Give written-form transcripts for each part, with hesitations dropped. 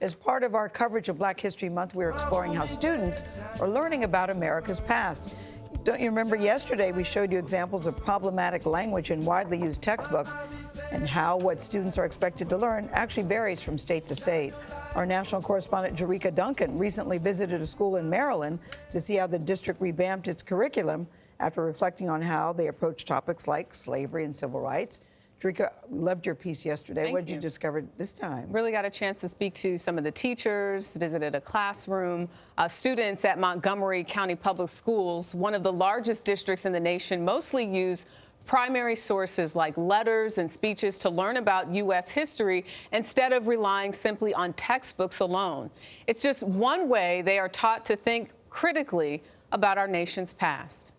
As part of our coverage of Black History Month, we're exploring how students are learning about America's past. Don't you remember yesterday we showed you examples of problematic language in widely used textbooks and how what students are expected to learn actually varies from state to state. Our national correspondent Jericka Duncan recently visited a school in Maryland to see how the district revamped its curriculum after reflecting on how they approach topics like slavery and civil rights. Jericka, loved your piece yesterday. What did you discover this time? Really got a chance to speak to some of the teachers, visited a classroom. Students at Montgomery County Public Schools, one of the largest districts in the nation, mostly use primary sources like letters and speeches to learn about U.S. history instead of relying simply on textbooks alone. It's just one way they are taught to think critically about our nation's past.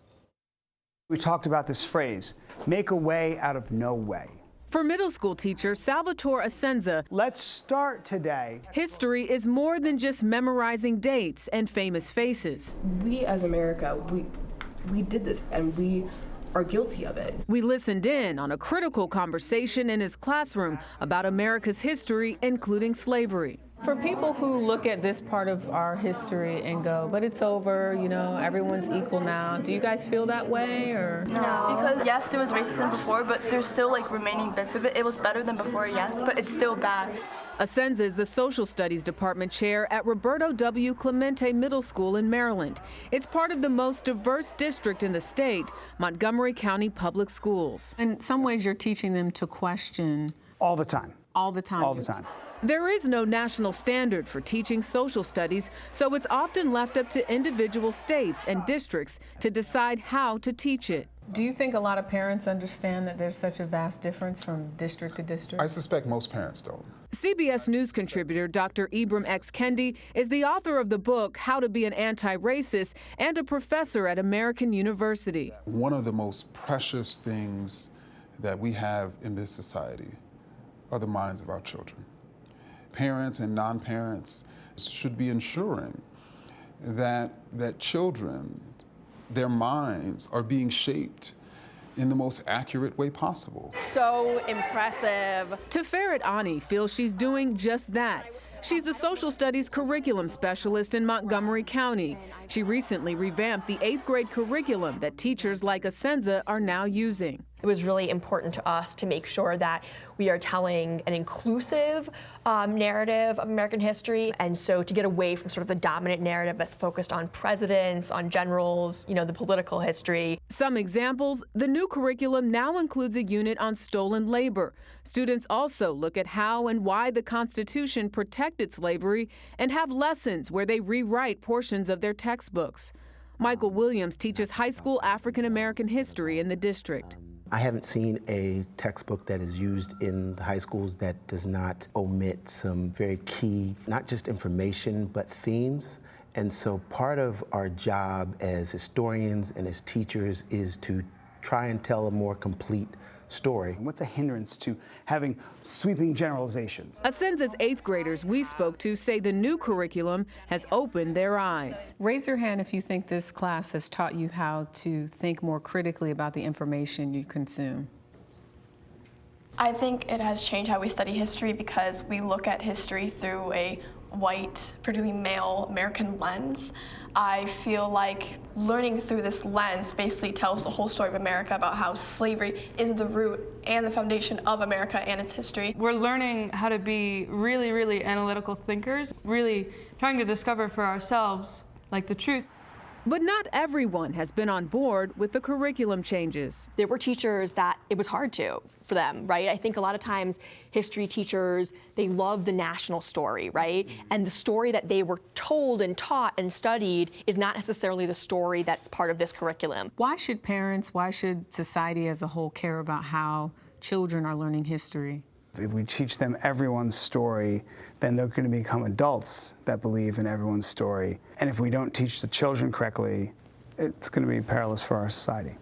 We talked about this phrase, make a way out of no way. For middle school teacher Salvatore Asenza, let's start today. History is more than just memorizing dates and famous faces. We as America, we did this and we are guilty of it. We listened in on a critical conversation in his classroom about America's history, including slavery. For people who look at this part of our history and go, but it's over, you know, everyone's equal now. Do you guys feel that way or? No, because yes, there was racism before, but there's still like remaining bits of it. It was better than before, yes, but it's still bad. Asenza is the Social Studies Department chair at Roberto W. Clemente Middle School in Maryland. It's part of the most diverse district in the state, Montgomery County Public Schools. In some ways, you're teaching them to question. All the time. All the time. All the time. There is no national standard for teaching social studies, so it's often left up to individual states and districts to decide how to teach it. Do you think a lot of parents understand that there's such a vast difference from district to district? I suspect most parents don't. CBS News contributor Dr. Ibram X. Kendi is the author of the book How to Be an Anti-Racist and a professor at American University. One of the most precious things that we have in this society are the minds of our children. Parents and non-parents should be ensuring that children, their minds are being shaped in the most accurate way possible. So impressive. Teferet Ani feels she's doing just that. She's the social studies curriculum specialist in Montgomery County. She recently revamped the 8th grade curriculum that teachers like Asenza are now using. It was really important to us to make sure that we are telling an inclusive narrative of American history, and so to get away from sort of the dominant narrative that's focused on presidents, on generals, you know, the political history. Some examples, the new curriculum now includes a unit on stolen labor. Students also look at how and why the Constitution protected slavery and have lessons where they rewrite portions of their textbooks. Michael Williams teaches high school African American history in the district. I haven't seen a textbook that is used in the high schools that does not omit some very key, not just information, but themes. And so part of our job as historians and as teachers is to try and tell a more complete story. What's a hindrance to having sweeping generalizations? Asenza's 8th graders we spoke to say the new curriculum has opened their eyes. Raise your hand if you think this class has taught you how to think more critically about the information you consume. I think it has changed how we study history because we look at history through a white, particularly male American lens. I feel like learning through this lens basically tells the whole story of America about how slavery is the root and the foundation of America and its history. We're learning how to be really, really analytical thinkers, really trying to discover for ourselves, like, the truth. But not everyone has been on board with the curriculum changes. There were teachers that it was hard for them, right? I think a lot of times history teachers, they love the national story, right? And the story that they were told and taught and studied is not necessarily the story that's part of this curriculum. Why should parents, why should society as a whole care about how children are learning history? If we teach them everyone's story, then they're going to become adults that believe in everyone's story. And if we don't teach the children correctly, it's going to be perilous for our society.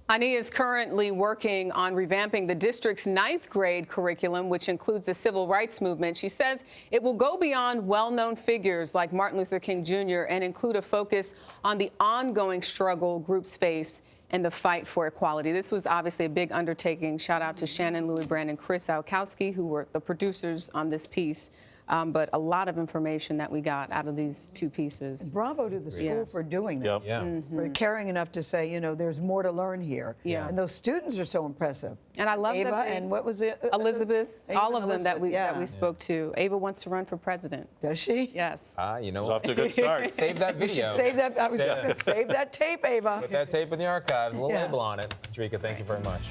Ani is currently working on revamping the district's 9th grade curriculum, which includes the civil rights movement. She says it will go beyond well-known figures like Martin Luther King Jr. and include a focus on the ongoing struggle groups face in the fight for equality. This was obviously a big undertaking. Shout out to Shannon, Louis Brand, and Chris Alkowski, who were the producers on this piece. but a lot of information that we got out of these two pieces. Bravo to the school for doing that. For caring enough to say, you know, there's more to learn here. Yeah. And those students are so impressive. And I love Ava that they, and what was it? Elizabeth, Ava all and of them that Elizabeth, we spoke to. Ava wants to run for president. Does she? Yes. You know, It's off to a good start. save that video. Save that. I was just going to save that tape, Ava. Put that tape in the archives. We'll Yeah. label on it. Jericka, thank you very much.